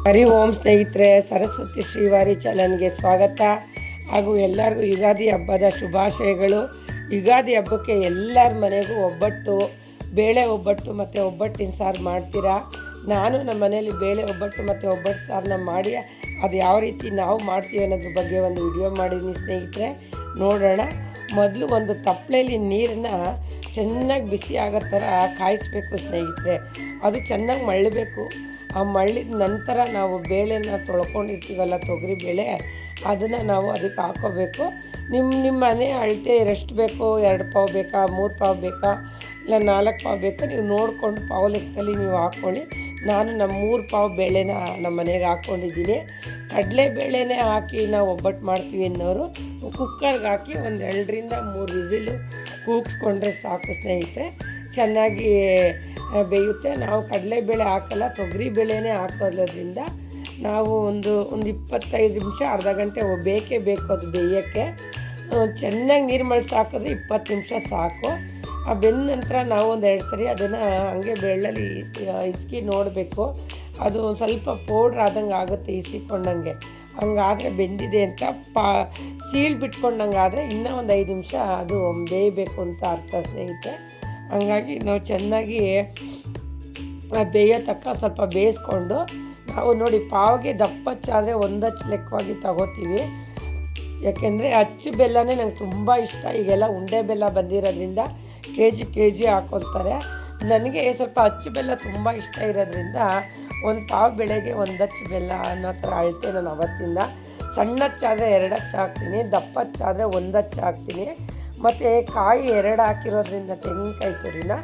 ಹರಿ ಓಂ ಸ್ನೇಹಿತರೆ, ಸರಸ್ವತಿ ಶ್ರೀವಾರಿ ಚಾನಲ್ಗೆ ಸ್ವಾಗತ ಹಾಗೂ ಎಲ್ಲರಿಗೂ ಯುಗಾದಿ ಹಬ್ಬದ ಶುಭಾಶಯಗಳು. ಯುಗಾದಿ ಹಬ್ಬಕ್ಕೆ ಎಲ್ಲರ ಮನೆಗೂ ಒಬ್ಬಟ್ಟು, ಬೇಳೆ ಒಬ್ಬಟ್ಟು ಮತ್ತು ಒಬ್ಬಟ್ಟಿನ ಸಾರು ಮಾಡ್ತೀರಾ. ನಾನು ನಮ್ಮ ಮನೇಲಿ ಬೇಳೆ ಒಬ್ಬಟ್ಟು ಮತ್ತು ಒಬ್ಬಟ್ಟು ಸಾರನ್ನ ಮಾಡಿ ಅದು ಯಾವ ರೀತಿ ನಾವು ಮಾಡ್ತೀವಿ ಅನ್ನೋದ್ರ ಬಗ್ಗೆ ಒಂದು ವಿಡಿಯೋ ಮಾಡಿದ್ದೀನಿ ಸ್ನೇಹಿತರೆ, ನೋಡೋಣ. ಮೊದಲು ಒಂದು ತಪ್ಪಲೆಯಲ್ಲಿ ನೀರನ್ನು ಚೆನ್ನಾಗಿ ಬಿಸಿ ಆಗೋ ಥರ ಕಾಯಿಸ್ಬೇಕು ಸ್ನೇಹಿತರೆ. ಅದು ಚೆನ್ನಾಗಿ ಮಳ್ಳಬೇಕು. ಆ ಮಳ್ಳಿದ ನಂತರ ನಾವು ಬೇಳೆನ ತೊಳ್ಕೊಂಡಿರ್ತೀವಲ್ಲ, ತೊಗರಿ ಬೇಳೆ, ಅದನ್ನು ನಾವು ಅದಕ್ಕೆ ಹಾಕ್ಕೋಬೇಕು. ನಿಮ್ಮ ಮನೆ ಅಳತೆ ಎಷ್ಟು ಬೇಕೋ, 2 ಪಾವು ಬೇಕಾ, 3 ಪಾವು ಬೇಕಾ, ಇಲ್ಲ 4 ಪಾವು ಬೇಕಾ, ನೀವು ನೋಡ್ಕೊಂಡು ಪಾವು ಲೆಕ್ಕದಲ್ಲಿ ನೀವು ಹಾಕ್ಕೊಳ್ಳಿ. ನಾನು ನಮ್ಮ 3 ಪಾವು ಬೇಳೆನ ನಮ್ಮ ಮನೆಗೆ ಹಾಕ್ಕೊಂಡಿದ್ದೀನಿ. ಕಡಲೆಬೇಳೆನೇ ಹಾಕಿ ನಾವು ಒಬ್ಬಟ್ಟು ಮಾಡ್ತೀವಿ ಅನ್ನೋರು ಕುಕ್ಕರ್ಗೆ ಹಾಕಿ ಒಂದು 2ರಿಂದ 3 ವಿಸಿಲು ಕೂಗಿಸ್ಕೊಂಡ್ರೆ ಸಾಕು ಸ್ನೇಹಿತರೆ, ಚೆನ್ನಾಗಿ ಬೇಯುತ್ತೆ. ನಾವು ಕಡಲೆಬೇಳೆ ಹಾಕಲ್ಲ, ತೊಗರಿ ಬೇಳೆನೇ ಹಾಕೋದ್ರಿಂದ ನಾವು ಒಂದು 25 ನಿಮಿಷ, ಅರ್ಧ ಗಂಟೆ ಬೇಕೇ ಬೇಕು ಅದು ಬೇಯೋಕ್ಕೆ. ಚೆನ್ನಾಗಿ ನೀರು ಮಳ್ಸಿ ಹಾಕಿದ್ರೆ 20 ನಿಮಿಷ ಸಾಕು. ಆ ಬೆಂದ ನಂತರ ನಾವು ಒಂದು 2 ಸರಿ ಅದನ್ನು ಹಂಗೆ ಬೆಳ್ಳಲ್ಲಿ ಇಸ್ಕಿ ನೋಡಬೇಕು. ಅದು ಒಂದು ಸ್ವಲ್ಪ ಪೌಡ್ರ್ ಆದಂಗೆ ಆಗುತ್ತೆ, ಇಸಿಕೊಂಡಂಗೆ. ಹಂಗಾದರೆ ಬೆಂದಿದೆ ಅಂತ. ಸೀಳು ಬಿಟ್ಕೊಂಡಂಗೆ ಆದರೆ ಇನ್ನೂ ಒಂದು 5 ನಿಮಿಷ ಅದು ಬೇಯಬೇಕು ಅಂತ ಅರ್ಥ ಸ್ನೇಹಿತರೆ. ಹಂಗಾಗಿ ನಾವು ಚೆನ್ನಾಗಿ ಅದು ಬೇಯೋ ತಕ್ಕ ಸ್ವಲ್ಪ ಬೇಯಿಸ್ಕೊಂಡು, ನಾವು ನೋಡಿ ಪಾವಿಗೆ ದಪ್ಪಚ್ಚಾದರೆ 1 ಅಚ್ಚು ಲೆಕ್ಕವಾಗಿ ತಗೋತೀವಿ. ಯಾಕೆಂದರೆ ಅಚ್ಚು ಬೆಲ್ಲನೇ ನಂಗೆ ತುಂಬ ಇಷ್ಟ. ಈಗೆಲ್ಲ ಉಂಡೆ ಬೆಲ್ಲ ಬಂದಿರೋದ್ರಿಂದ ಕೆ ಜಿ ಹಾಕ್ಕೊಳ್ತಾರೆ. ನನಗೆ ಸ್ವಲ್ಪ ಅಚ್ಚು ಬೆಲ್ಲ ತುಂಬ ಇಷ್ಟ ಇರೋದ್ರಿಂದ 1 ಪಾವು ಬೆಳೆಗೆ 1 ಅಚ್ಚು ಬೆಲ್ಲ ಅನ್ನೋ ಥರ ಅಳತೆ ನಾನು ಅವತ್ತಿಂದ. ಸಣ್ಣ ಅಚ್ಚಾದರೆ 2 ಅಚ್ಚು ಹಾಕ್ತೀನಿ, ದಪ್ಪ ಅಚ್ಚಾದರೆ 1 ಅಚ್ಚು ಹಾಕ್ತೀನಿ. ಮತ್ತು ಕಾಯಿ 2 ಹಾಕಿರೋದ್ರಿಂದ ತೆಂಗಿನಕಾಯಿ ತುರಿನ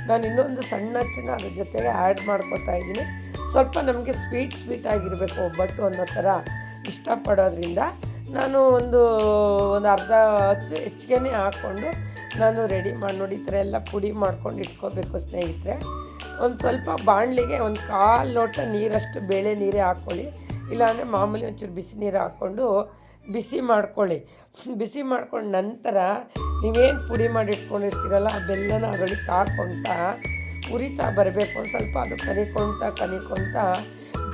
ನಾನು ಇನ್ನೊಂದು ಸಣ್ಣ ಅಚ್ಚನ್ನ ಅದ್ರ ಜೊತೆಗೆ ಆ್ಯಡ್ ಮಾಡ್ಕೊತಾ ಇದ್ದೀನಿ. ಸ್ವಲ್ಪ ನಮಗೆ ಸ್ವೀಟ್ ಆಗಿರಬೇಕು ಒಬ್ಬಟ್ಟು ಅನ್ನೋ ಥರ ಇಷ್ಟಪಡೋದ್ರಿಂದ ನಾನು ಒಂದು ಅರ್ಧ ಅಚ್ಚು ಹೆಚ್ಚಿಗೆ ಹಾಕ್ಕೊಂಡು ನಾನು ರೆಡಿ ಮಾಡಿ, ನೋಡಿ ಈ ಥರ ಎಲ್ಲ ಪುಡಿ ಮಾಡ್ಕೊಂಡು ಇಟ್ಕೋಬೇಕು ಸ್ನೇಹಿತರೆ. ಒಂದು ಸ್ವಲ್ಪ ಬಾಣಲಿಗೆ 1/4 ಲೋಟ ನೀರಷ್ಟು ಬೇಳೆ ನೀರೇ ಹಾಕ್ಕೊಳ್ಳಿ, ಇಲ್ಲಾಂದರೆ ಮಾಮೂಲಿ ಒಂಚೂರು ಬಿಸಿ ನೀರು ಹಾಕ್ಕೊಂಡು ಬಿಸಿ ಮಾಡ್ಕೊಳ್ಳಿ. ಬಿಸಿ ಮಾಡ್ಕೊಂಡು ನಂತರ ನೀವೇನು ಪುಡಿ ಮಾಡಿ ಇಟ್ಕೊಂಡಿರ್ತೀರಲ್ಲ ಆ ಬೆಲ್ಲನ ಅದರೊಳಗೆ ಹಾಕ್ಕೊಳ್ತಾ ಉರಿತಾ ಬರಬೇಕು. ಒಂದು ಸ್ವಲ್ಪ ಅದು ಕನಿಕೊಳ್ತಾ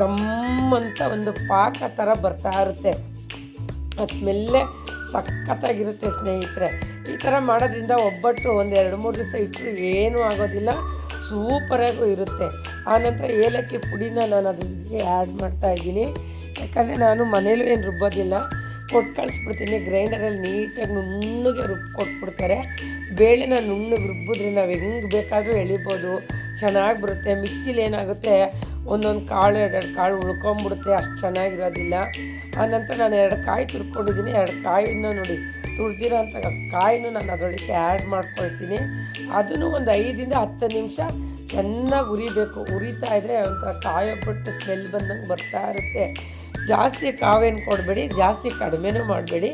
ಗಮ್ಮಂತ ಒಂದು ಪಾಕ ಥರ ಬರ್ತಾ ಇರುತ್ತೆ. ಆ ಸ್ಮೆಲ್ಲೇ ಸಖತ್ತಾಗಿರುತ್ತೆ ಸ್ನೇಹಿತರೆ. ಈ ಥರ ಮಾಡೋದ್ರಿಂದ ಒಬ್ಬಟ್ಟು ಒಂದು 2-3 ದಿವಸ ಇಟ್ಟರು ಏನೂ ಆಗೋದಿಲ್ಲ, ಸೂಪರಾಗೂ ಇರುತ್ತೆ. ಆನಂತರ ಏಲಕ್ಕಿ ಪುಡಿನ ನಾನು ಅದಕ್ಕೆ ಆ್ಯಡ್ ಮಾಡ್ತಾಯಿದ್ದೀನಿ. ಯಾಕಂದರೆ ನಾನು ಮನೇಲೂ ಏನು ರುಬ್ಬೋದಿಲ್ಲ, ಕೊಟ್ಟು ಕಳಿಸ್ಬಿಡ್ತೀನಿ. ಗ್ರೈಂಡರಲ್ಲಿ ನೀಟಾಗಿ ನುಣ್ಣಗೆ ಕೊಟ್ಬಿಡ್ತಾರೆ. ಬೇಳೆನ ನುಣ್ಣಗೆ ರುಬ್ಬಿದ್ರೆ ನಾವು ಹೆಂಗೆ ಬೇಕಾದರೂ ಎಳಿಬೋದು, ಚೆನ್ನಾಗಿ ಬರುತ್ತೆ. ಮಿಕ್ಸಿಲಿ ಏನಾಗುತ್ತೆ, ಒಂದೊಂದು ಕಾಳು 2 ಕಾಳು ಉಳ್ಕೊಂಬಿಡುತ್ತೆ, ಅಷ್ಟು ಚೆನ್ನಾಗಿರೋದಿಲ್ಲ. ಆನಂತರ ನಾನು 2 ಕಾಯಿ ತುರ್ಕೊಂಡಿದ್ದೀನಿ. 2 ಕಾಯಿನ ನೋಡಿ ತುರಿದಿರೋ ಅಂಥ ಕಾಯಿನೂ ನಾನು ಅದರೊಳಗೆ ಆ್ಯಡ್ ಮಾಡ್ಕೊಳ್ತೀನಿ. ಅದನ್ನು ಒಂದು 5ರಿಂದ 10 ನಿಮಿಷ ಚೆನ್ನಾಗಿ ಉರಿಬೇಕು. ಉರಿತಾ ಇದ್ದರೆ ಒಂಥರ ಕಾಯೊಬ್ಬಟ್ಟು ಸ್ಮೆಲ್ ಬಂದಂಗೆ ಬರ್ತಾ ಇರುತ್ತೆ. ಜಾಸ್ತಿ ಕಾವೇನು ಕೊಡಬೇಡಿ, ಜಾಸ್ತಿ ಕಡಿಮೆನೂ ಮಾಡಬೇಡಿ,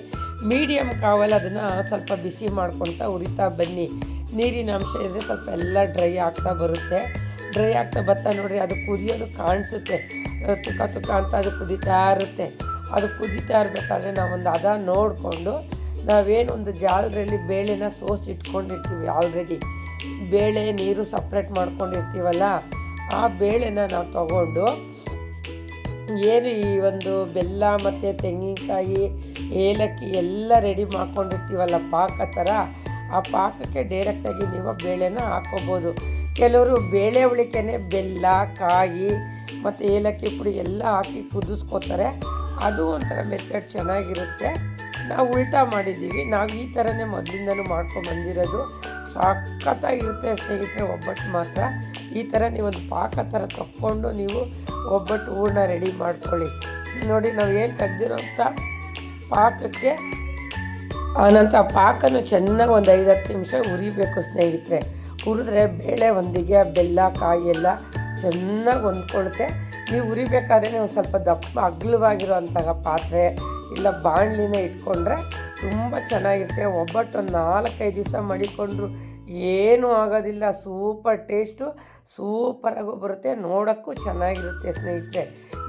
ಮೀಡಿಯಮ್ ಕಾವಲ್ಲಿ ಅದನ್ನು ಸ್ವಲ್ಪ ಬಿಸಿ ಮಾಡ್ಕೊಳ್ತಾ ಉರಿತಾ ಬನ್ನಿ. ನೀರಿನ ಅಂಶ ಇದ್ದರೆ ಸ್ವಲ್ಪ ಎಲ್ಲ ಡ್ರೈ ಆಗ್ತಾ ಬರುತ್ತೆ. ಡ್ರೈ ಆಗ್ತಾ ಬರ್ತಾ ನೋಡಿರಿ, ಅದು ಕುದಿಯೋದು ಕಾಣಿಸುತ್ತೆ, ತುಕ್ಕ ಅಂತ ಅದು ಕುದೀತಾ ಇರುತ್ತೆ. ಅದು ಕುದೀತಾ ಇರಬೇಕಾದ್ರೆ ನಾವೊಂದು ಹದ ನೋಡಿಕೊಂಡು, ನಾವೇನು ಒಂದು ಜಾಲರಲ್ಲಿ ಬೇಳೆನ ಸೋಸಿ ಇಟ್ಕೊಂಡಿರ್ತೀವಿ, ಆಲ್ರೆಡಿ ಬೇಳೆ ನೀರು ಸಪ್ರೇಟ್ ಮಾಡ್ಕೊಂಡಿರ್ತೀವಲ್ಲ, ಆ ಬೇಳೆನ ನಾವು ತಗೊಂಡು ಏನು ಈ ಒಂದು ಬೆಲ್ಲ ಮತ್ತು ತೆಂಗಿನಕಾಯಿ ಏಲಕ್ಕಿ ಎಲ್ಲ ರೆಡಿ ಮಾಡ್ಕೊಂಡಿರ್ತೀವಲ್ಲ ಪಾಕ ಥರ, ಆ ಪಾಕಕ್ಕೆ ಡೈರೆಕ್ಟಾಗಿ ನೀವು ಬೇಳೆನ ಹಾಕ್ಕೋಬೋದು. ಕೆಲವರು ಬೇಳೆ ಉಳಿಕೆನೆ ಬೆಲ್ಲ, ಕಾಯಿ ಮತ್ತು ಏಲಕ್ಕಿ ಪುಡಿ ಎಲ್ಲ ಹಾಕಿ ಕುದಿಸ್ಕೋತಾರೆ. ಅದು ಒಂಥರ ಮೆಥಡ್ ಚೆನ್ನಾಗಿರುತ್ತೆ. ನಾವು ಉಲ್ಟಾ ಮಾಡಿದ್ದೀವಿ, ನಾವು ಈ ಥರನೇ ಮೊದಲಿಂದನೂ ಮಾಡ್ಕೊಂಬಂದಿರೋದು. ಸಖತ್ತಾಗಿರುತ್ತೆ ಸ್ನೇಹಿತರೆ ಒಬ್ಬಟ್ಟು ಮಾತ್ರ. ಈ ಥರ ನೀವೊಂದು ಪಾಕ ಥರ ತಕ್ಕೊಂಡು ನೀವು ಒಬ್ಬಟ್ಟು ಹೂರಣ ರೆಡಿ ಮಾಡ್ಕೊಳ್ಳಿ. ನೋಡಿ, ನಾವು ಏನು ತೆಗ್ದಿರೋಂಥ ಪಾಕಕ್ಕೆ ಆನಂತರ ಪಾಕನೂ ಚೆನ್ನಾಗಿ ಒಂದು 5-10 ನಿಮಿಷ ಉರಿಬೇಕು ಸ್ನೇಹಿತರೆ. ಹುರಿದ್ರೆ ಬೇಳೆ ಒಂದಿಗೆ ಬೆಲ್ಲ ಕಾಯಿ ಎಲ್ಲ ಚೆನ್ನಾಗಿ ಹೊಂದ್ಕೊಳುತ್ತೆ. ನೀವು ಉರಿಬೇಕಾದ್ರೆ ಒಂದು ಸ್ವಲ್ಪ ದಪ್ಪ ಅಗಲವಾಗಿರೋ ಅಂತಹ ಪಾತ್ರೆ ಇಲ್ಲ ಬಾಣಲಿನ ಇಟ್ಕೊಂಡ್ರೆ ತುಂಬ ಚೆನ್ನಾಗಿರುತ್ತೆ. ಒಬ್ಬಟ್ಟು ಒಂದು 4-5 ದಿವಸ ಮಡಿಕೊಂಡ್ರು ಏನೂ ಆಗೋದಿಲ್ಲ. ಸೂಪರ್ ಟೇಸ್ಟು, ಸೂಪರಾಗೂ ಬರುತ್ತೆ, ನೋಡೋಕ್ಕೂ ಚೆನ್ನಾಗಿರುತ್ತೆ ಸ್ನೇಹಿತರೆ.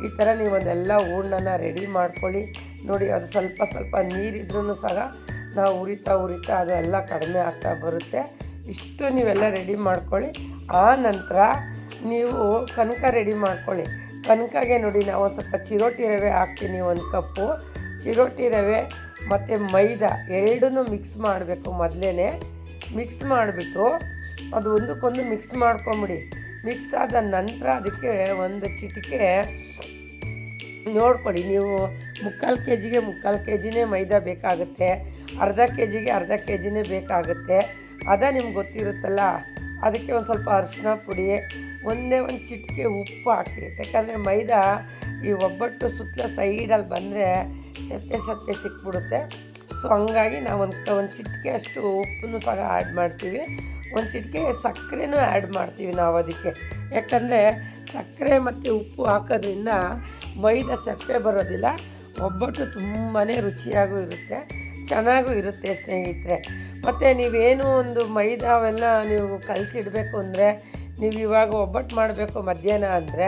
ಈ ಥರ ನೀವೊಂದೆಲ್ಲ ಹೂರ್ಣನ ರೆಡಿ ಮಾಡ್ಕೊಳ್ಳಿ. ನೋಡಿ, ಅದು ಸ್ವಲ್ಪ ನೀರಿದ್ರೂ ಸಹ ನಾವು ಉರಿತಾ ಅದು ಎಲ್ಲ ಕಡಿಮೆ ಆಗ್ತಾ ಬರುತ್ತೆ. ಇಷ್ಟು ನೀವೆಲ್ಲ ರೆಡಿ ಮಾಡ್ಕೊಳ್ಳಿ. ಆ ನಂತರ ನೀವು ಕನಕ ರೆಡಿ ಮಾಡ್ಕೊಳ್ಳಿ. ಕನಕಾಗೆ ನೋಡಿ ನಾವು ಒಂದು ಸ್ವಲ್ಪ ಚಿರೋಟಿ ರವೆ ಹಾಕ್ತೀನಿ, 1 ಕಪ್ಪು ಚಿರೋಟಿ ರವೆ ಮತ್ತು ಮೈದಾ ಎರಡನ್ನೂ ಮಿಕ್ಸ್ ಮಾಡಬೇಕು. ಮೊದಲೇ ಮಿಕ್ಸ್ ಮಾಡಿಬಿಟ್ಟು ಅದು ಒಂದಕ್ಕೊಂದು ಮಿಕ್ಸ್ ಮಾಡ್ಕೊಂಬಿಡಿ. ಮಿಕ್ಸ್ ಆದ ನಂತರ ಅದಕ್ಕೆ ಒಂದು ಚಿಟಿಕೆ ನೋಡ್ಕೊಳ್ಳಿ, ನೀವು 3/4 kgಗೆ 3/4 kgನೇ ಮೈದಾ ಬೇಕಾಗುತ್ತೆ, ಅರ್ಧ kgಗೆ ಅರ್ಧ kgನೇ ಬೇಕಾಗುತ್ತೆ. ನಿಮ್ಗೆ ಗೊತ್ತಿರುತ್ತಲ್ಲ. ಅದಕ್ಕೆ ಒಂದು ಸ್ವಲ್ಪ ಅರಿಶಿನ ಪುಡಿ, ಒಂದು ಚಿಟಿಕೆ ಉಪ್ಪು ಹಾಕಿ. ಯಾಕಂದರೆ ಮೈದಾ ಈ ಒಬ್ಬಟ್ಟು ಸುತ್ತಲ ಸೈಡಲ್ಲಿ ಬಂದರೆ ಸಪ್ಪೆ ಸಿಕ್ಬಿಡುತ್ತೆ. ಸೊ ಹಂಗಾಗಿ ನಾವು ಒಂದು ಚಿಟಿಕೆ ಅಷ್ಟು ಉಪ್ಪನ್ನು ಸಹ ಆ್ಯಡ್ ಮಾಡ್ತೀವಿ, ಒಂದು ಚಿಟಿಕೆ ಸಕ್ಕರೆನೂ ಆ್ಯಡ್ ಮಾಡ್ತೀವಿ ನಾವು ಅದಕ್ಕೆ. ಯಾಕಂದರೆ ಸಕ್ಕರೆ ಮತ್ತು ಉಪ್ಪು ಹಾಕೋದ್ರಿಂದ ಮೈದಾ ಸಪ್ಪೆ ಬರೋದಿಲ್ಲ, ಒಬ್ಬಟ್ಟು ತುಂಬಾ ರುಚಿಯಾಗೂ ಇರುತ್ತೆ, ಚೆನ್ನಾಗೂ ಇರುತ್ತೆ ಸ್ನೇಹಿತರೆ. ಮತ್ತು ನೀವೇನು ಒಂದು ಮೈದಾ ಅವೆಲ್ಲ ನೀವು ಕಲಸಿಡಬೇಕು ಅಂದರೆ, ನೀವು ಇವಾಗ ಒಬ್ಬಟ್ಟು ಮಾಡಬೇಕು ಮಧ್ಯಾಹ್ನ ಅಂದರೆ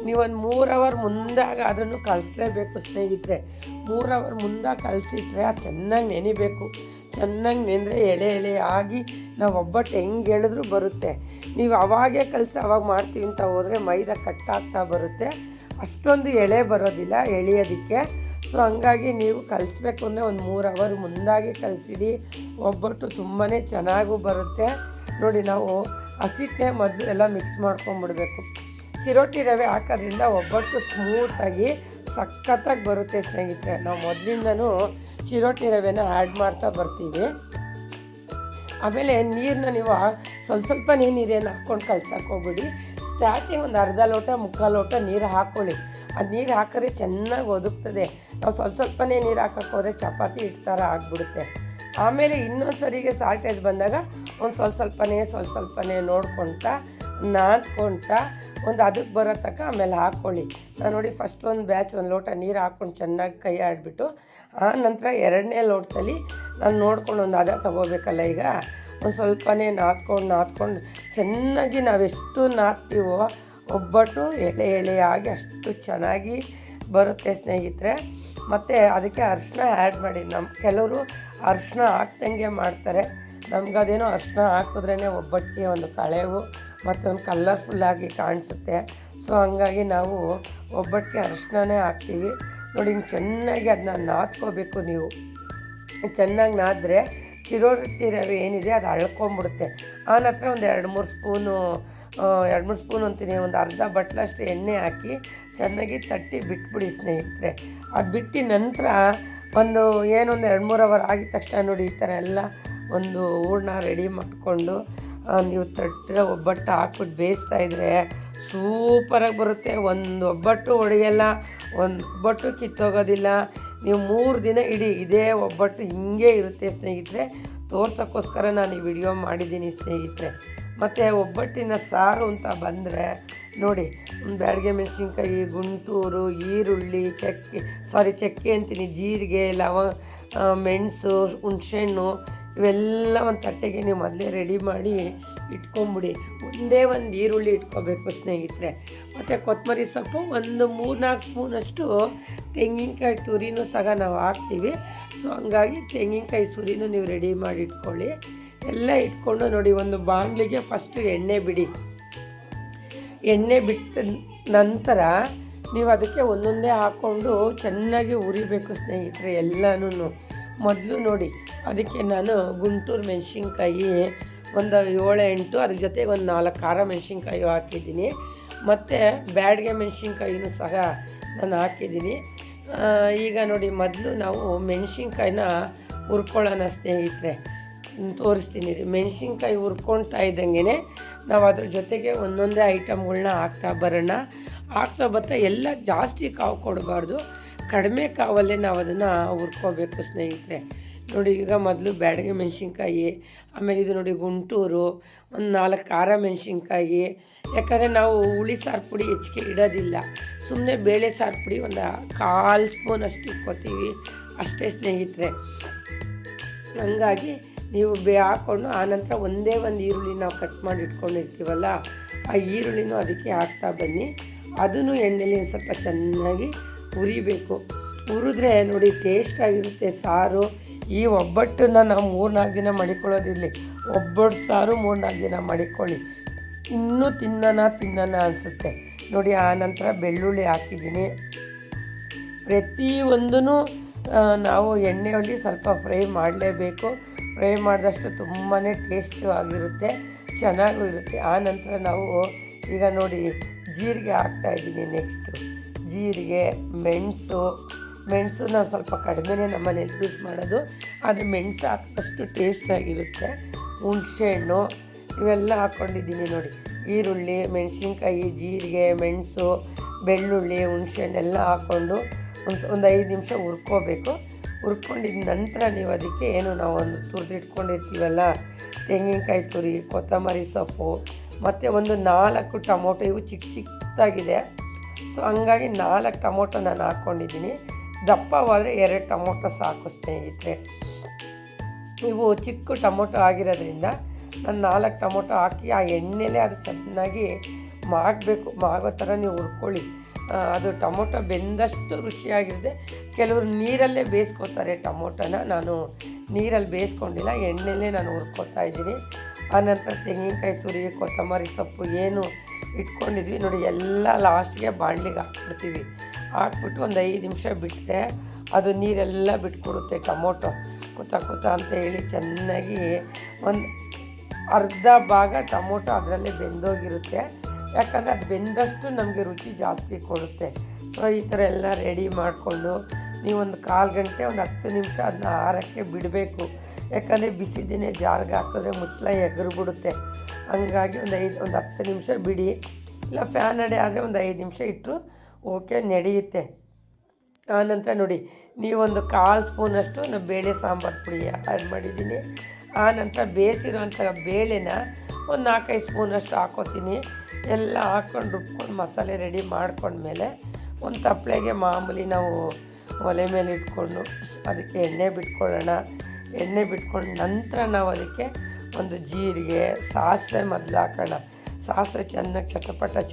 ನೀವೊಂದು 3 ಅವರ್ ಮುಂದಾಗ ಅದನ್ನು ಕಲಿಸ್ಲೇಬೇಕು ಸ್ನೇಹಿತರೆ. 3 ಅವರ್ ಮುಂದೆ ಕಲಸಿಟ್ರೆ ಅದು ಚೆನ್ನಾಗಿ ನೆನಿಬೇಕು. ಚೆನ್ನಾಗಿ ನೆಂದರೆ ಎಳೆ ಆಗಿ ನಾವು ಒಬ್ಬಟ್ಟು ಹೆಂಗೆ ಹೇಳಿದ್ರೂ ಬರುತ್ತೆ. ನೀವು ಅವಾಗೇ ಕಲಸಿ ಅವಾಗ ಮಾಡ್ತೀವಿ ಅಂತ ಹೋದರೆ ಮೈದಾ ಕಟ್ಟಾಗ್ತಾ ಬರುತ್ತೆ, ಅಷ್ಟೊಂದು ಎಳೆ ಬರೋದಿಲ್ಲ ಎಳೆಯೋದಕ್ಕೆ. ಸೊ ಹಂಗಾಗಿ ನೀವು ಕಲಿಸ್ಬೇಕು ಅಂದರೆ ಒಂದು 3 ಅವರ್ ಮುಂದಾಗಿ ಕಲಿಸಿಡಿ, ಒಬ್ಬಟ್ಟು ತುಂಬಾ ಚೆನ್ನಾಗೂ ಬರುತ್ತೆ. ನೋಡಿ ನಾವು ಹಸಿಟ್ಟೆ ಮೊದಲು ಎಲ್ಲ ಮಿಕ್ಸ್ ಮಾಡ್ಕೊಂಬಿಡ್ಬೇಕು. ಚಿರೋಟಿ ರವೆ ಹಾಕೋದ್ರಿಂದ ಒಬ್ಬಟ್ಟು ಸ್ಮೂತಾಗಿ ಸಖತ್ತಾಗಿ ಬರುತ್ತೆ ಸ್ನೇಹಿತರೆ. ನಾವು ಮೊದಲಿಂದನೂ ಚಿರೋಟಿ ರವೆನ ಆ್ಯಡ್ ಮಾಡ್ತಾ ಬರ್ತೀವಿ. ಆಮೇಲೆ ನೀರನ್ನ ನೀವು ಸ್ವಲ್ಪನೇ ನೀರೇನು ಹಾಕ್ಕೊಂಡು ಕಲ್ಸಕ್ಕೆ ಹೋಗ್ಬಿಡಿ. ಸ್ಟಾರ್ಟಿಂಗ್ ಒಂದು ಅರ್ಧ ಲೋಟ 3/4 ಲೋಟ ನೀರು ಹಾಕ್ಕೊಳ್ಳಿ. ಅದು ನೀರು ಹಾಕಿದ್ರೆ ಚೆನ್ನಾಗಿ ಒದಗ್ತದೆ. ನಾವು ಸ್ವಲ್ಪನೇ ನೀರು ಹಾಕಕ್ಕೆ ಹೋದರೆ ಚಪಾತಿ ಹಿಟ್ಟು ಥರ ಆಗಿಬಿಡುತ್ತೆ. ಆಮೇಲೆ ಇನ್ನೊಂದು ಸರಿಗೆ ಸಾಲ್ಟೇಜ್ ಬಂದಾಗ ಒಂದು ಸ್ವಲ್ಪನೇ ನೋಡ್ಕೊಳ್ತಾ ನಾದ್ಕೊಳ್ತಾ ಒಂದು ಅದಕ್ಕೆ ಬರೋ ತನಕ ಆಮೇಲೆ ಹಾಕ್ಕೊಳ್ಳಿ. ನಾನು ನೋಡಿ ಫಸ್ಟ್ ಒಂದು ಬ್ಯಾಚ್ 1 ಲೋಟ ನೀರು ಹಾಕ್ಕೊಂಡು ಚೆನ್ನಾಗಿ ಕೈ ಆಡಿಬಿಟ್ಟು ಆ ನಂತರ 2ನೇ ಲೋಟದಲ್ಲಿ ನಾನು ನೋಡ್ಕೊಂಡು ಒಂದು ಹದ ತೊಗೋಬೇಕಲ್ಲ. ಈಗ ಒಂದು ಸ್ವಲ್ಪನೇ ನಾದ್ಕೊಂಡು ಚೆನ್ನಾಗಿ ನಾವೆಷ್ಟು ನಾದ್ತೀವೋ ಒಬ್ಬಟ್ಟು ಎಳೆಯಾಗಿ ಅಷ್ಟು ಚೆನ್ನಾಗಿ ಬರುತ್ತೆ ಸ್ನೇಹಿತರೆ. ಮತ್ತು ಅದಕ್ಕೆ ಅರಿಶಿನ ಆ್ಯಡ್ ಮಾಡಿ. ಕೆಲವರು ಅರಿಶಿನ ಹಾಕ್ದಂಗೆ ಮಾಡ್ತಾರೆ. ನಮಗದೇನೋ ಅರಿಶಿನ ಹಾಕಿದ್ರೇ ಒಬ್ಬಟ್ಟಿಗೆ ಒಂದು ಕಳೆವು ಮತ್ತು ಒಂದು ಕಲರ್ಫುಲ್ಲಾಗಿ ಕಾಣಿಸುತ್ತೆ. ಸೊ ಹಂಗಾಗಿ ನಾವು ಒಬ್ಬಟ್ಟಿಗೆ ಅರಿಶಿನನೇ ಹಾಕ್ತೀವಿ. ನೋಡಿ ಹಿಂಗೆ ಚೆನ್ನಾಗಿ ಅದನ್ನ ನಾದ್ಕೋಬೇಕು. ನೀವು ಚೆನ್ನಾಗಿ ನಾದಿದ್ರೆ ಚಿರೋಟಿ ರವೆ ಏನಿದೆ ಅದು ಅಳ್ಕೊಂಬಿಡುತ್ತೆ. ಆ ನಂತರ ಒಂದು 2-3 ಸ್ಪೂನ್ ಅಂತೀನಿ, ಒಂದು ಅರ್ಧ ಬಟ್ಲಷ್ಟು ಎಣ್ಣೆ ಹಾಕಿ ಚೆನ್ನಾಗಿ ತಟ್ಟಿ ಬಿಟ್ಬಿಡಿ ಸ್ನೇಹಿತರೆ. ಅದು ಬಿಟ್ಟು ನಂತರ ಒಂದು 2-3 ಅವರ್ ಆಗಿದ ತಕ್ಷಣ ನೋಡಿ ಈ ಥರ ಎಲ್ಲ ಒಂದು ಹೂರಣ ರೆಡಿ ಮಾಡಿಕೊಂಡು ನೀವು ತಟ್ಟಿರೋ ಒಬ್ಬಟ್ಟು ಹಾಕ್ಬಿಟ್ಟು ಬೇಯಿಸ್ತಾಯಿದ್ರೆ ಸೂಪರಾಗಿ ಬರುತ್ತೆ. ಒಂದು ಒಬ್ಬಟ್ಟು ಒಡೆಯಲ್ಲ, ಒಂದು ಒಬ್ಬಟ್ಟು ಕಿತ್ತೋಗೋದಿಲ್ಲ. ನೀವು 3 ದಿನ ಇದೇ ಒಬ್ಬಟ್ಟು ಹಿಂಗೆ ಇರುತ್ತೆ ಸ್ನೇಹಿತರೆ. ತೋರ್ಸೋಕ್ಕೋಸ್ಕರ ನಾನು ಈ ವಿಡಿಯೋ ಮಾಡಿದ್ದೀನಿ ಸ್ನೇಹಿತರೆ. ಮತ್ತು ಒಬ್ಬಟ್ಟಿನ ಸಾರು ಅಂತ ಬಂದರೆ ನೋಡಿ, ಬ್ಯಾಡಗೆ ಮೆಣಸಿನ್ಕಾಯಿ, ಗುಂಟೂರು, ಈರುಳ್ಳಿ, ಚಕ್ಕೆ ಅಂತೀನಿ, ಜೀರಿಗೆ, ಮೆಣಸು, ಹುಣಸೆಹಣ್ಣು ಇವೆಲ್ಲ ಒಂದು ತಟ್ಟೆಗೆ ನೀವು ಮೊದಲೇ ರೆಡಿ ಮಾಡಿ ಇಟ್ಕೊಂಬಿಡಿ. ಒಂದೇ ಒಂದು ಈರುಳ್ಳಿ ಇಟ್ಕೋಬೇಕು ಸ್ನೇಹಿತರೆ. ಮತ್ತು ಕೊತ್ತಂಬರಿ ಸೊಪ್ಪು ಒಂದು 3-4 ಸ್ಪೂನಷ್ಟು ತೆಂಗಿನಕಾಯಿ ತುರಿನೂ ಸಹ ನಾವು ಹಾಕ್ತೀವಿ. ಸೊ ಹಂಗಾಗಿ ತೆಂಗಿನಕಾಯಿ ತುರಿನೂ ನೀವು ರೆಡಿ ಮಾಡಿ ಇಟ್ಕೊಳ್ಳಿ. ಎಲ್ಲ ಇಟ್ಕೊಂಡು ನೋಡಿ ಒಂದು ಬಾಣಲಿಗೆ ಫಸ್ಟು ಎಣ್ಣೆ ಬಿಡಿ. ಎಣ್ಣೆ ಬಿಟ್ಟ ನಂತರ ನೀವು ಅದಕ್ಕೆ ಒಂದೊಂದೇ ಹಾಕ್ಕೊಂಡು ಚೆನ್ನಾಗಿ ಉರಿಬೇಕು ಸ್ನೇಹಿತರೆ ಎಲ್ಲನೂ. ಮೊದಲು ನೋಡಿ ಅದಕ್ಕೆ ನಾನು ಗುಂಟೂರು ಮೆಣಸಿನ್ಕಾಯಿ ಒಂದು 7-8, ಅದ್ರ ಜೊತೆಗೆ ಒಂದು 4 ಖಾರ ಮೆಣಸಿನ್ಕಾಯಿ ಹಾಕಿದ್ದೀನಿ. ಮತ್ತು ಬ್ಯಾಡಗೆ ಮೆಣಸಿನ್ಕಾಯಿನೂ ಸಹ ನಾನು ಹಾಕಿದ್ದೀನಿ. ಈಗ ನೋಡಿ ಮೊದಲು ನಾವು ಮೆಣಸಿನ್ಕಾಯಿನ ಹುರ್ಕೊಳ್ಳೋಣ ಸ್ನೇಹಿತರೆ, ತೋರಿಸ್ತೀನಿ. ಮೆಣಸಿನ್ಕಾಯಿ ಹುರ್ಕೊಳ್ತಾ ಇದ್ದಂಗೆ ನಾವು ಅದ್ರ ಜೊತೆಗೆ ಒಂದೊಂದೇ ಐಟಮ್ಗಳ್ನ ಹಾಕ್ತಾ ಬರೋಣ. ಹಾಕ್ತಾ ಬರ್ತಾ ಎಲ್ಲ ಜಾಸ್ತಿ ಕಾವು ಕೊಡಬಾರ್ದು, ಕಡಿಮೆ ಕಾವಲ್ಲೇ ನಾವು ಅದನ್ನು ಹುರ್ಕೋಬೇಕು ಸ್ನೇಹಿತರೆ. ನೋಡಿ ಈಗ ಮೊದಲು ಬ್ಯಾಡಗೆ ಮೆಣಸಿನ್ಕಾಯಿ, ಆಮೇಲೆ ಇದು ನೋಡಿ ಗುಂಟೂರು, ಒಂದು 4 ಖಾರ ಮೆಣಸಿನ್ಕಾಯಿ. ಯಾಕಂದರೆ ನಾವು ಹುಳಿ ಸಾರು ಪುಡಿ ಹೆಚ್ಚಿಗೆ ಇಡೋದಿಲ್ಲ, ಸುಮ್ಮನೆ ಬೇಳೆ ಸಾರು ಪುಡಿ ಒಂದು 1/4 ಸ್ಪೂನ್ ಅಷ್ಟು ಇಟ್ಕೋತೀವಿ ಅಷ್ಟೇ ಸ್ನೇಹಿತರೆ. ಹಂಗಾಗಿ ನೀವು ಹಾಕ್ಕೊಂಡು ಆನಂತರ ಒಂದೇ ಒಂದು ಈರುಳ್ಳಿ ನಾವು ಕಟ್ ಮಾಡಿ ಇಟ್ಕೊಂಡಿರ್ತೀವಲ್ಲ, ಆ ಈರುಳ್ಳಿನೂ ಅದಕ್ಕೆ ಹಾಕ್ತಾ ಬನ್ನಿ. ಅದನ್ನು ಎಣ್ಣೆಲಿ ಸ್ವಲ್ಪ ಚೆನ್ನಾಗಿ ಹುರಿಬೇಕು. ಹುರಿದ್ರೆ ನೋಡಿ ಟೇಸ್ಟಾಗಿರುತ್ತೆ ಸಾರು. ಈ ಒಬ್ಬಟ್ಟನ್ನು ನಾವು 3-4 ದಿನ ಮಡಿಕೊಳ್ಳೋದಿರಲಿ, ಒಬ್ಬಟ್ಟು ಸಾರು 3-4 ದಿನ ಮಡಿಕೊಳ್ಳಿ, ಇನ್ನೂ ತಿನ್ನೋಣ ಅನಿಸುತ್ತೆ. ನೋಡಿ. ಆ ನಂತರ ಬೆಳ್ಳುಳ್ಳಿ ಹಾಕಿದ್ದೀನಿ. ಪ್ರತಿಯೊಂದೂ ನಾವು ಎಣ್ಣೆಯಲ್ಲಿ ಸ್ವಲ್ಪ ಫ್ರೈ ಮಾಡಲೇಬೇಕು. ಫ್ರೈ ಮಾಡಿದಷ್ಟು ತುಂಬಾ ಟೇಸ್ಟು ಆಗಿರುತ್ತೆ, ಚೆನ್ನಾಗೂ ಇರುತ್ತೆ. ಆ ನಂತರ ನಾವು ಈಗ ನೋಡಿ ಜೀರಿಗೆ ಹಾಕ್ತಾಯಿದ್ದೀನಿ. ನೆಕ್ಸ್ಟು ಜೀರಿಗೆ, ಮೆಣಸು ನಾವು ಸ್ವಲ್ಪ ಕಡಿಮೆನೇ ನಮ್ಮನೇಲಿ ಯೂಸ್ ಮಾಡೋದು, ಆದರೆ ಮೆಣಸು ಹಾಕಿದಷ್ಟು ಟೇಸ್ಟಾಗಿರುತ್ತೆ. ಹುಣಸೆಹಣ್ಣು ಇವೆಲ್ಲ ಹಾಕ್ಕೊಂಡಿದ್ದೀನಿ ನೋಡಿ. ಈರುಳ್ಳಿ, ಮೆಣಸಿನ್ಕಾಯಿ, ಜೀರಿಗೆ, ಮೆಣಸು, ಬೆಳ್ಳುಳ್ಳಿ, ಹುಣಸೆಹಣ್ಣೆಲ್ಲ ಹಾಕ್ಕೊಂಡು ಒಂದು 5 ನಿಮಿಷ ಹುರ್ಕೋಬೇಕು. ಹುರ್ಕೊಂಡಿದ್ದ ನಂತರ ನೀವು ಅದಕ್ಕೆ ನಾವು ಒಂದು ತುರಿದಿಟ್ಕೊಂಡಿರ್ತೀವಲ್ಲ, ತೆಂಗಿನಕಾಯಿ ತುರಿ, ಕೊತ್ತಂಬರಿ ಸೊಪ್ಪು ಮತ್ತು ಒಂದು 4 ಟೊಮೊಟೊ. ಇವು ಚಿಕ್ಕದಾಗಿದೆ, ಸೊ ಹಂಗಾಗಿ 4 ಟೊಮೊಟೊ ನಾನು ಹಾಕ್ಕೊಂಡಿದ್ದೀನಿ. ದಪ್ಪವಾದರೆ 2 ಟೊಮೊಟೊ ಸಾಕು ಸ್ನೇಹಿತರೆ. ಇವು ಚಿಕ್ಕ ಟೊಮೊಟೊ ಆಗಿರೋದ್ರಿಂದ ನಾನು 4 ಟೊಮೊಟೊ ಹಾಕಿ ಆ ಎಣ್ಣೆಲೇ ಅದು ಚೆನ್ನಾಗಿ ಮಾಗೋ ಥರ ನೀವು ಹುರ್ಕೊಳ್ಳಿ. ಅದು ಟೊಮೊಟೊ ಬೆಂದಷ್ಟು ರುಚಿಯಾಗಿರುತ್ತೆ. ಕೆಲವರು ನೀರಲ್ಲೇ ಬೇಯಿಸ್ಕೊತಾರೆ ಟೊಮೊಟೊನ. ನಾನು ನೀರಲ್ಲಿ ಬೇಯಿಸ್ಕೊಂಡಿಲ್ಲ, ಎಣ್ಣೆಲೇ ನಾನು ಹುರ್ಕೊತಾ ಇದ್ದೀನಿ. ಆನಂತರ ತೆಂಗಿನಕಾಯಿ ತುರಿ, ಕೊತ್ತಂಬರಿ ಸೊಪ್ಪು ಏನು ಇಟ್ಕೊಂಡಿದ್ವಿ ನೋಡಿ, ಎಲ್ಲ ಲಾಸ್ಟ್ಗೆ ಬಾಣಲಿಗೆ ಹಾಕ್ಬಿಡ್ತೀವಿ. ಹಾಕ್ಬಿಟ್ಟು ಒಂದು 5 ನಿಮಿಷ ಬಿಟ್ಟರೆ ಅದು ನೀರೆಲ್ಲ ಬಿಟ್ಕೊಡುತ್ತೆ. ಟೊಮೊಟೊ ಕುತ ಅಂತ ಹೇಳಿ ಚೆನ್ನಾಗಿ ಒಂದು ಅರ್ಧ ಭಾಗ ಟೊಮೊಟೊ ಅದರಲ್ಲೇ ಬೆಂದೋಗಿರುತ್ತೆ. ಯಾಕಂದರೆ ಅದು ಬೆಂದಷ್ಟು ನಮಗೆ ರುಚಿ ಜಾಸ್ತಿ ಕೊಡುತ್ತೆ. ಸೊ ಈ ಥರ ಎಲ್ಲ ರೆಡಿ ಮಾಡಿಕೊಂಡು ನೀವೊಂದು 1/4 ಗಂಟೆ, ಒಂದು 10 ನಿಮಿಷ ಅದನ್ನ ಆರಕ್ಕೆ ಬಿಡಬೇಕು. ಯಾಕಂದರೆ ಬಿಸಿದಿನೇ ಜಾರ್ಗೆ ಹಾಕಿದ್ರೆ ಮುಚ್ಚಳ ಎಗರ್ಬಿಡುತ್ತೆ. ಹಂಗಾಗಿ ಒಂದು 10 ನಿಮಿಷ ಬಿಡಿ. ಇಲ್ಲ ಫ್ಯಾನ್ ಅಡಿ ಆದರೆ ಒಂದು 5 ನಿಮಿಷ ಇಟ್ಟರು ಓಕೆ, ನಡೆಯುತ್ತೆ. ಆನಂತರ ನೋಡಿ, ನೀವೊಂದು 1/4 ಸ್ಪೂನಷ್ಟು ನಾನು ಬೇಳೆ ಸಾಂಬಾರು ಪುಡಿ ಆ್ಯಡ್ ಮಾಡಿದ್ದೀನಿ. ಆನಂತರ ಬೇಯಿಸಿರೋಂಥ ಬೇಳೆನ ಒಂದು 4-5 ಸ್ಪೂನಷ್ಟು ಹಾಕೋತೀನಿ. ಎಲ್ಲ ಹಾಕ್ಕೊಂಡು ರುಬ್ಕೊಂಡು ಮಸಾಲೆ ರೆಡಿ ಮಾಡ್ಕೊಂಡ್ಮೇಲೆ ಒಂದು ತಪ್ಪಲೆಗೆ ಮಾಮೂಲಿ ನಾವು ಒಲೆ ಮೇಲೆ ಇಟ್ಕೊಂಡು ಅದಕ್ಕೆ ಎಣ್ಣೆ ಬಿಟ್ಕೊಳ್ಳೋಣ. ಎಣ್ಣೆ ಬಿಟ್ಕೊಂಡು ನಂತರ ನಾವು ಅದಕ್ಕೆ ಒಂದು ಜೀರಿಗೆ, ಸಾಸಿವೆ ಮೊದಲು ಹಾಕೋಣ. ಸಾಸಿವೆ ಚೆನ್ನಾಗಿ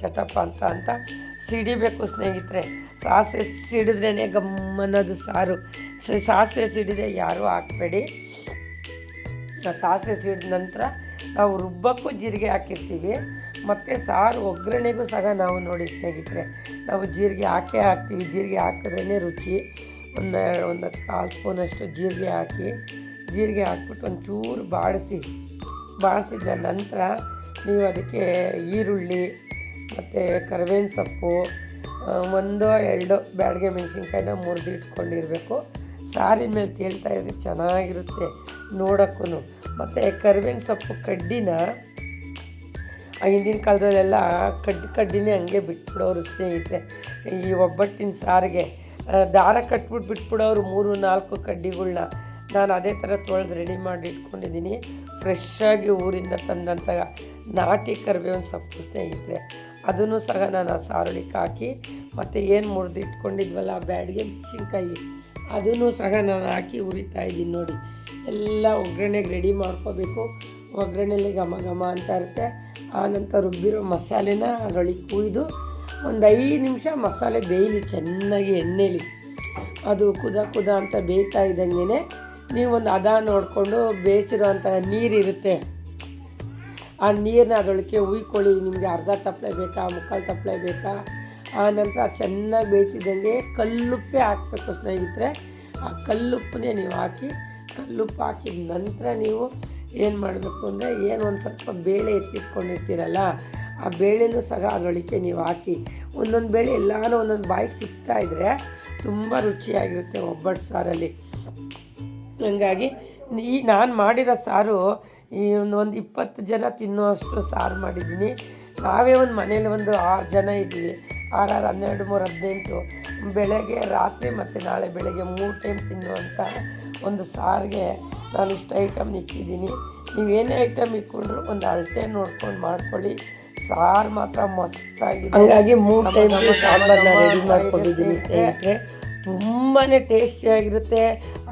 ಚಟಪ ಅಂತ ಸಿಡಿಬೇಕು ಸ್ನೇಹಿತರೆ. ಸಾಸಿವೆ ಸಿಡಿದ್ರೇ ಗಮ್ಮನ್ನೋದು ಸಾರು. ಸಾಸಿವೆ ಸಿಡಿದ್ರೆ ಯಾರೂ ಹಾಕಬೇಡಿ. ಸಾಸಿವೆ ಸಿಡಿದ ನಂತರ ನಾವು ರುಬ್ಬಕ್ಕೂ ಜೀರಿಗೆ ಹಾಕಿರ್ತೀವಿ, ಮತ್ತು ಸಾರು ಒಗ್ಗರಣೆಗೂ ಸಹ ನಾವು ನೋಡಿ ಸ್ನೇಹಿತರೆ, ನಾವು ಜೀರಿಗೆ ಹಾಕ್ತೀವಿ. ಜೀರಿಗೆ ಹಾಕಿದ್ರೇ ರುಚಿ. ಒಂದು 1/4 ಸ್ಪೂನಷ್ಟು ಜೀರಿಗೆ ಹಾಕ್ಬಿಟ್ಟು ಒಂಚೂರು ಬಾಡಿಸಿದ ನಂತರ ನೀವು ಅದಕ್ಕೆ ಈರುಳ್ಳಿ ಮತ್ತು ಕರಿಬೇವಿನ ಸೊಪ್ಪು, 1-2 ಬ್ಯಾಡಗೆ ಮೆಣಸಿನ್ಕಾಯಿನ ಮುರಿದು ಇಟ್ಕೊಂಡಿರಬೇಕು. ಸಾರಿನ ಮೇಲೆ ತೇಲ್ತಾ ಇದ್ರೆ ಚೆನ್ನಾಗಿರುತ್ತೆ ನೋಡೋಕ್ಕೂ. ಮತ್ತು ಕರಿಬೇವಿನ ಸೊಪ್ಪು ಕಡ್ಡಿನ ಹಿಂದಿನ ಕಾಲದಲ್ಲೆಲ್ಲ ಕಡ್ಡಿನೇ ಹಂಗೆ ಬಿಟ್ಬಿಡೋರು ಸ್ನೇಹಿತರೆ. ಈ ಒಬ್ಬಟ್ಟಿನ ಸಾರಿಗೆ ದಾರ ಕಟ್ಬಿಟ್ಟು ಬಿಟ್ಬಿಡೋರು 3-4 ಕಡ್ಡಿಗಳ್ನ. ನಾನು ಅದೇ ಥರ ತೊಳೆದು ರೆಡಿ ಮಾಡಿ ಇಟ್ಕೊಂಡಿದ್ದೀನಿ. ಫ್ರೆಶ್ಶಾಗಿ ಊರಿಂದ ತಂದಂಥ ನಾಟಿ ಕರಿಬೇವಿನ ಸೊಪ್ಪು ಸ್ನೇಹಿತರೆ, ಅದನ್ನು ಸಹ ನಾನು ಆ ಸಾರುಳಿಗೆ ಹಾಕಿ, ಮತ್ತು ಏನು ಮುರಿದು ಇಟ್ಕೊಂಡಿದ್ವಲ್ಲ ಬ್ಯಾಡಿಗೆ ಮೆಣಸಿನ್ಕಾಯಿ ಅದನ್ನು ಸಹ ನಾನು ಹಾಕಿ ಹುರಿತಾ ಇದ್ದೀನಿ ನೋಡಿ. ಎಲ್ಲ ಒಗ್ಗರಣೆಗೆ ರೆಡಿ ಮಾಡ್ಕೋಬೇಕು. ಒಗ್ಗರಣೆಯಲ್ಲಿ ಘಮ ಅಂತ ಇರುತ್ತೆ. ಆನಂತರ ರುಬ್ಬಿರೋ ಮಸಾಲೆನ ಅದರೊಳಗೆ ಕುಯ್ದು ಒಂದು 5 ನಿಮಿಷ ಮಸಾಲೆ ಬೇಯಲಿ ಚೆನ್ನಾಗಿ ಎಣ್ಣೆಲಿ. ಅದು ಕುದ ಅಂತ ಬೇಯ್ತಾ ಇದ್ದಂಗೆ ನೀವೊಂದು ಹದ ನೋಡಿಕೊಂಡು ಬೇಯಿಸಿರೋಂಥ ನೀರಿರುತ್ತೆ, ಆ ನೀರನ್ನ ಅದರೊಳಗೆ ಉಯ್ಕೊಳ್ಳಿ. ನಿಮಗೆ ಅರ್ಧ ತಪ್ಪಲೆ ಬೇಕಾ, 3/4 ತಪ್ಪಲೆ ಬೇಕಾ. ಆನಂತರ ಚೆನ್ನಾಗಿ ಬೇಯ್ತಿದ್ದಂಗೆ ಕಲ್ಲುಪ್ಪೇ ಹಾಕಬೇಕು ಸ್ನೇಹಿತರೆ. ಆ ಕಲ್ಲುಪ್ಪನ್ನೇ ನೀವು ಕಲ್ಲುಪ್ಪು ಹಾಕಿದ ನಂತರ ನೀವು ಏನು ಮಾಡಬೇಕು ಅಂದರೆ, ಒಂದು ಸ್ವಲ್ಪ ಬೇಳೆ ಎತ್ತಿಟ್ಕೊಂಡಿರ್ತೀರಲ್ಲ, ಆ ಬೇಳೆನೂ ಸಹ ಅದರೊಳಗೆ ನೀವು ಹಾಕಿ. ಒಂದೊಂದು ಬೇಳೆ ಎಲ್ಲನೂ ಒಂದೊಂದು ಬಾಯಿಗೆ ಸಿಗ್ತಾಯಿದ್ರೆ ತುಂಬ ರುಚಿಯಾಗಿರುತ್ತೆ ಒಬ್ಬಟ್ಟು ಸಾರಲ್ಲಿ. ಹಂಗಾಗಿ ನಾನು ಮಾಡಿರೋ ಸಾರು ಒಂದು 20 ಜನ ತಿನ್ನುವಷ್ಟು ಸಾರು ಮಾಡಿದ್ದೀನಿ. ನಾವೇ ಒಂದು ಮನೇಲಿ ಒಂದು 6 ಜನ ಇದ್ದೀವಿ. 6, 12, 3, 18 ಬೆಳಗ್ಗೆ, ರಾತ್ರಿ ಮತ್ತು ನಾಳೆ ಬೆಳಗ್ಗೆ 3 ಟೈಮ್ ತಿನ್ನುವಂಥ ಒಂದು ಸಾರಿಗೆ ನಾನು ಇಷ್ಟು ಐಟಮ್ ಇಕ್ಕಿದ್ದೀನಿ. ನೀವೇನೇ ಐಟಮ್ ಇಟ್ಕೊಂಡ್ರು ಒಂದು ಅಳತೆ ನೋಡ್ಕೊಂಡು ಮಾಡ್ಕೊಳ್ಳಿ. ಸಾರು ಮಾತ್ರ ಮಸ್ತಾಗಿದೆ. ಹಾಗಾಗಿ 3 ಟೈಮ್ ಸಾಂಬಾರನ್ನ ರೆಡಿ ಮಾಡ್ಕೊಂಡಿದ್ದೀನಿ ಸ್ನೇಹಿತರೆ. ತುಂಬಾ ಟೇಸ್ಟಿಯಾಗಿರುತ್ತೆ.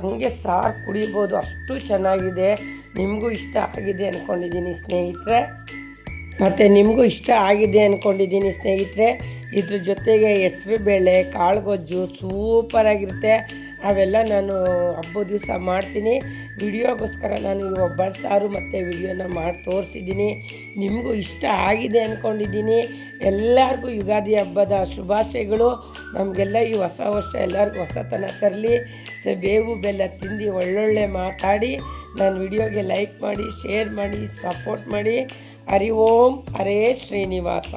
ಹಾಗೆ ಸಾರು ಕುಡಿಬೋದು, ಅಷ್ಟು ಚೆನ್ನಾಗಿದೆ. ನಿಮಗೂ ಇಷ್ಟ ಆಗಿದೆ ಅಂದ್ಕೊಂಡಿದ್ದೀನಿ ಸ್ನೇಹಿತರೆ. ಮತ್ತು ನಿಮಗೂ ಇಷ್ಟ ಆಗಿದೆ ಅಂದ್ಕೊಂಡಿದ್ದೀನಿ ಸ್ನೇಹಿತರೆ. ಇದ್ರ ಜೊತೆಗೆ ಹೆಸ್ರು ಬೇಳೆ ಕಾಳುಗೊಜ್ಜು ಸೂಪರಾಗಿರುತ್ತೆ. ಅವೆಲ್ಲ ನಾನು ಹಬ್ಬದ ದಿವಸ ಮಾಡ್ತೀನಿ. ವಿಡಿಯೋಗೋಸ್ಕರ ನಾನು ಈ ಒಬ್ಬಟ್ಟು ಸಾರು ಮತ್ತು ವಿಡಿಯೋನ ಮಾಡಿ ತೋರಿಸಿದ್ದೀನಿ. ನಿಮಗೂ ಇಷ್ಟ ಆಗಿದೆ ಅಂದ್ಕೊಂಡಿದ್ದೀನಿ. ಎಲ್ಲರಿಗೂ ಯುಗಾದಿ ಹಬ್ಬದ ಶುಭಾಶಯಗಳು. ನಮಗೆಲ್ಲ ಈ ಹೊಸ ವರ್ಷ ಎಲ್ಲರಿಗೂ ಹೊಸತನ ತರಲಿ. ಬೇವು ಬೆಲ್ಲ ತಿಂದು ಒಳ್ಳೊಳ್ಳೆ ಮಾತಾಡಿ ನನ್ನ ವಿಡಿಯೋಗೆ ಲೈಕ್ ಮಾಡಿ, ಶೇರ್ ಮಾಡಿ, ಸಪೋರ್ಟ್ ಮಾಡಿ. ಹರಿ ಓಂ ಹರೇ ಶ್ರೀನಿವಾಸ.